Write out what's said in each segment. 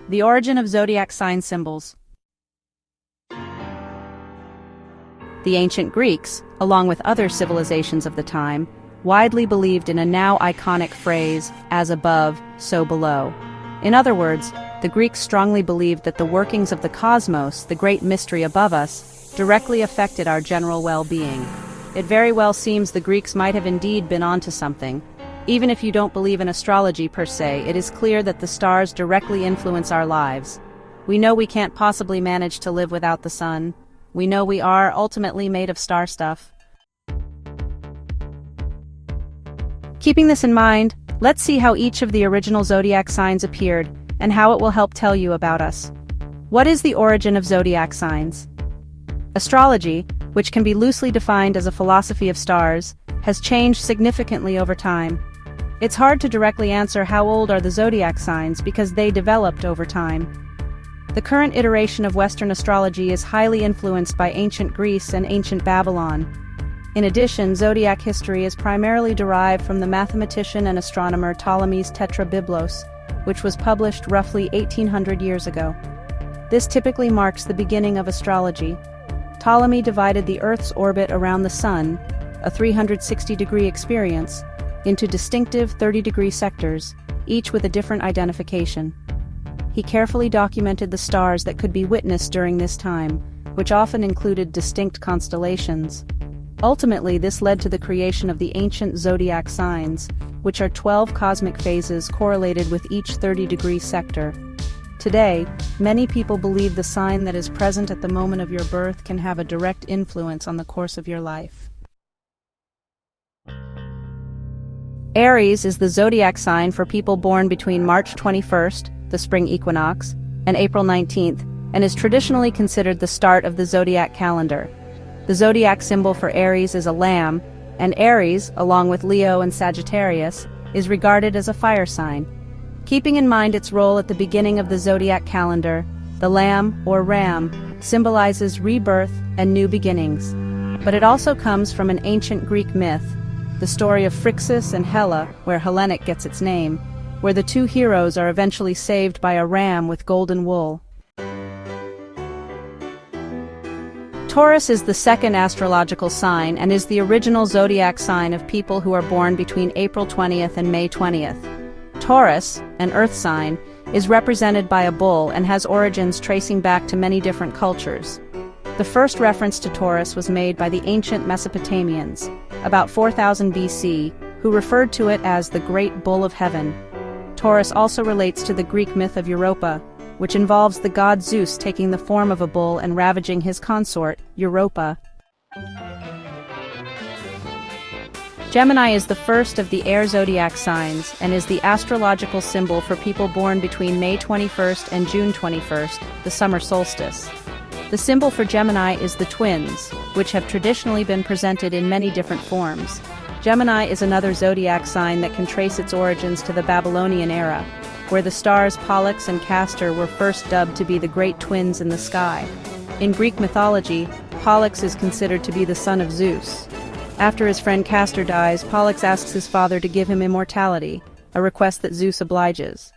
The origin of zodiac sign symbols. The ancient Greeks, along with other civilizations of the time, widely believed in a now iconic phrase, as above, so below. In other words, the Greeks strongly believed that the workings of the cosmos, the great mystery above us, directly affected our general well-being. It very well seems the Greeks might have indeed been onto something. Even if you don't believe in astrology per se, it is clear that the stars directly influence our lives. We know we can't possibly manage to live without the sun. We know we are ultimately made of star stuff. Keeping this in mind, let's see how each of the original zodiac signs appeared and how it will help tell you about us. What is the origin of zodiac signs? Astrology, which can be loosely defined as a philosophy of stars, has changed significantly over time. It's hard to directly answer how old are the zodiac signs because they developed over time. The current iteration of Western astrology is highly influenced by ancient Greece and ancient Babylon. In addition, zodiac history is primarily derived from the mathematician and astronomer Ptolemy's Tetrabiblos, which was published roughly 1800 years ago. This typically marks the beginning of astrology. Ptolemy divided the Earth's orbit around the Sun, a 360-degree experience, into distinctive 30-degree sectors, each with a different identification. He carefully documented the stars that could be witnessed during this time, which often included distinct constellations. Ultimately, this led to the creation of the ancient zodiac signs, which are 12 cosmic phases correlated with each 30-degree sector. Today, many people believe the sign that is present at the moment of your birth can have a direct influence on the course of your life. Aries is the zodiac sign for people born between March 21st, the spring equinox, and April 19th, and is traditionally considered the start of the zodiac calendar. The zodiac symbol for Aries is a lamb, and Aries, along with Leo and Sagittarius, is regarded as a fire sign. Keeping in mind its role at the beginning of the zodiac calendar, the lamb, or ram, symbolizes rebirth and new beginnings. But it also comes from an ancient Greek myth, the story of Phrixus and Helle, where Hellenic gets its name, where the two heroes are eventually saved by a ram with golden wool. Taurus is the second astrological sign and is the original zodiac sign of people who are born between April 20th and May 20th. Taurus, an earth sign, is represented by a bull and has origins tracing back to many different cultures. The first reference to Taurus was made by the ancient Mesopotamians, about 4000 BC, who referred to it as the Great Bull of Heaven. Taurus also relates to the Greek myth of Europa, which involves the god Zeus taking the form of a bull and ravaging his consort, Europa. Gemini is the first of the air zodiac signs and is the astrological symbol for people born between May 21st and June 21st, the summer solstice. The symbol for Gemini is the twins, which have traditionally been presented in many different forms. Gemini is another zodiac sign that can trace its origins to the Babylonian era, where the stars Pollux and Castor were first dubbed to be the great twins in the sky. In Greek mythology, Pollux is considered to be the son of Zeus. After his friend Castor dies, Pollux asks his father to give him immortality, a request that Zeus obliges.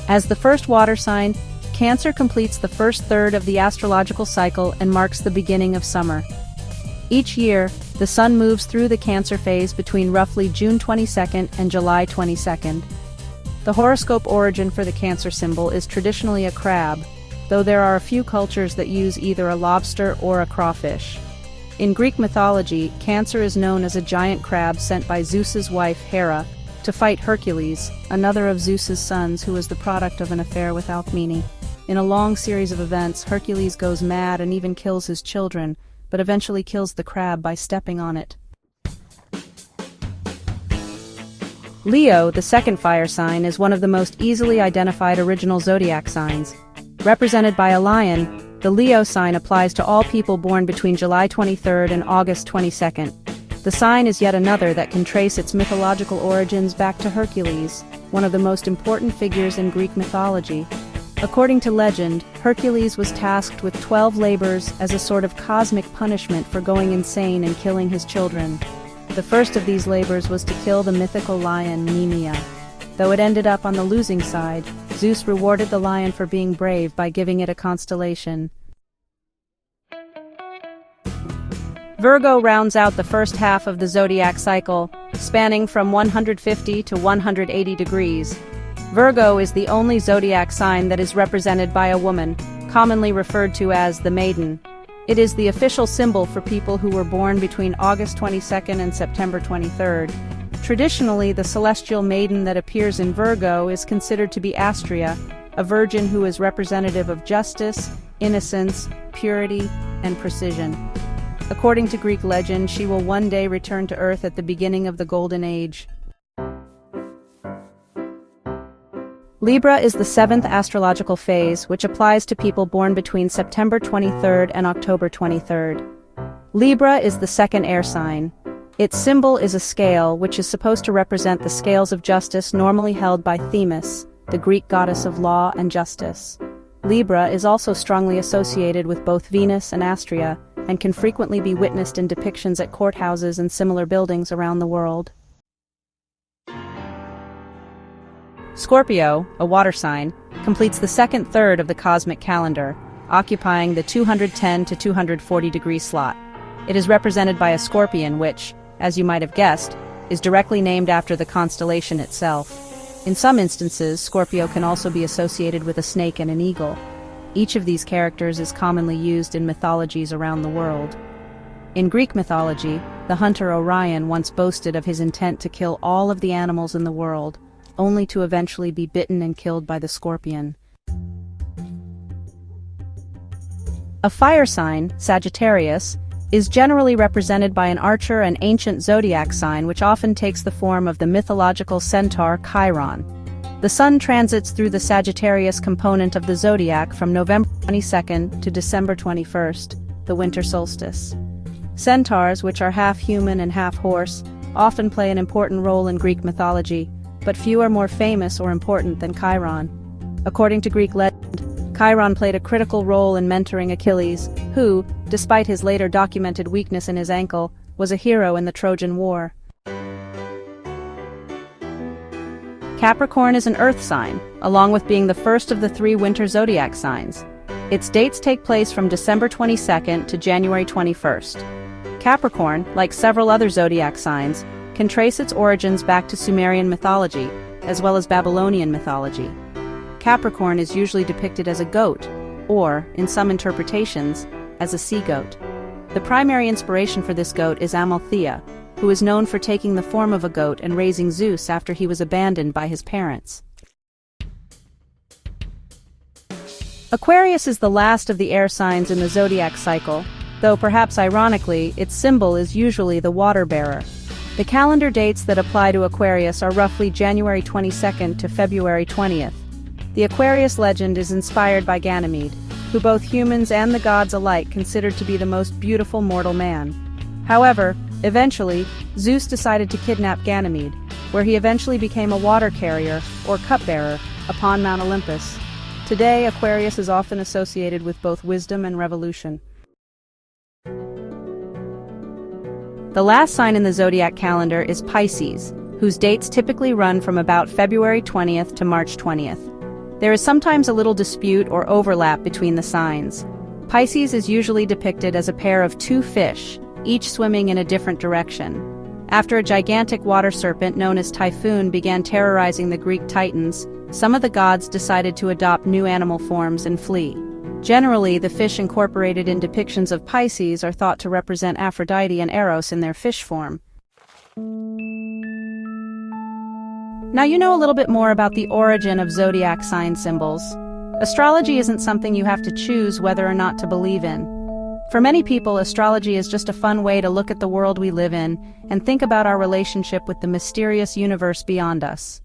As the first water sign, Cancer completes the first third of the astrological cycle and marks the beginning of summer. Each year, the sun moves through the Cancer phase between roughly June 22nd and July 22nd. The horoscope origin for the Cancer symbol is traditionally a crab, though there are a few cultures that use either a lobster or a crawfish. In Greek mythology, Cancer is known as a giant crab sent by Zeus's wife Hera to fight Hercules, another of Zeus's sons who is the product of an affair with Alcmene. In a long series of events, Hercules goes mad and even kills his children, but eventually kills the crab by stepping on it. Leo, the second fire sign, is one of the most easily identified original zodiac signs. Represented by a lion, the Leo sign applies to all people born between July 23rd and August 22nd. The sign is yet another that can trace its mythological origins back to Hercules, one of the most important figures in Greek mythology. According to legend, Hercules was tasked with 12 labors as a sort of cosmic punishment for going insane and killing his children. The first of these labors was to kill the mythical lion Nemea. Though it ended up on the losing side, Zeus rewarded the lion for being brave by giving it a constellation. Virgo rounds out the first half of the zodiac cycle, spanning from 150 to 180 degrees. Virgo is the only zodiac sign that is represented by a woman, commonly referred to as the maiden. It is the official symbol for people who were born between August 22nd and September 23rd. Traditionally, the celestial maiden that appears in Virgo is considered to be Astrea, a virgin who is representative of justice, innocence, purity, and precision. According to Greek legend, she will one day return to Earth at the beginning of the Golden Age. Libra is the seventh astrological phase, which applies to people born between September 23rd and October 23rd. Libra is the second air sign. Its symbol is a scale, which is supposed to represent the scales of justice normally held by Themis, the Greek goddess of law and justice. Libra is also strongly associated with both Venus and Astrea, and can frequently be witnessed in depictions at courthouses and similar buildings around the world. Scorpio, a water sign, completes the second third of the cosmic calendar, occupying the 210 to 240 degree slot. It is represented by a scorpion which, as you might have guessed, is directly named after the constellation itself. In some instances, Scorpio can also be associated with a snake and an eagle. Each of these characters is commonly used in mythologies around the world. In Greek mythology, the hunter Orion once boasted of his intent to kill all of the animals in the world, only to eventually be bitten and killed by the scorpion. A fire sign, Sagittarius, is generally represented by an archer and ancient zodiac sign which often takes the form of the mythological centaur Chiron. The sun transits through the Sagittarius component of the zodiac from November 22nd to December 21st, the winter solstice. Centaurs, which are half human and half horse, often play an important role in Greek mythology, but few are more famous or important than Chiron. According to Greek legend, Chiron played a critical role in mentoring Achilles, who, despite his later documented weakness in his ankle, was a hero in the Trojan War. Capricorn is an earth sign, along with being the first of the three winter zodiac signs. Its dates take place from December 22nd to January 21st. Capricorn, like several other zodiac signs, can trace its origins back to Sumerian mythology, as well as Babylonian mythology. Capricorn is usually depicted as a goat, or, in some interpretations, as a sea-goat. The primary inspiration for this goat is Amalthea, who is known for taking the form of a goat and raising Zeus after he was abandoned by his parents. Aquarius is the last of the air signs in the zodiac cycle, though perhaps ironically, its symbol is usually the water-bearer. The calendar dates that apply to Aquarius are roughly January 22nd to February 20th. The Aquarius legend is inspired by Ganymede, who both humans and the gods alike considered to be the most beautiful mortal man. However, eventually, Zeus decided to kidnap Ganymede, where he eventually became a water carrier, or cupbearer, upon Mount Olympus. Today, Aquarius is often associated with both wisdom and revolution. The last sign in the zodiac calendar is Pisces, whose dates typically run from about February 20th to March 20th. There is sometimes a little dispute or overlap between the signs. Pisces is usually depicted as a pair of two fish, each swimming in a different direction. After a gigantic water serpent known as Typhoon began terrorizing the Greek Titans, some of the gods decided to adopt new animal forms and flee. Generally, the fish incorporated in depictions of Pisces are thought to represent Aphrodite and Eros in their fish form. Now you know a little bit more about the origin of zodiac sign symbols. Astrology isn't something you have to choose whether or not to believe in. For many people, astrology is just a fun way to look at the world we live in and think about our relationship with the mysterious universe beyond us.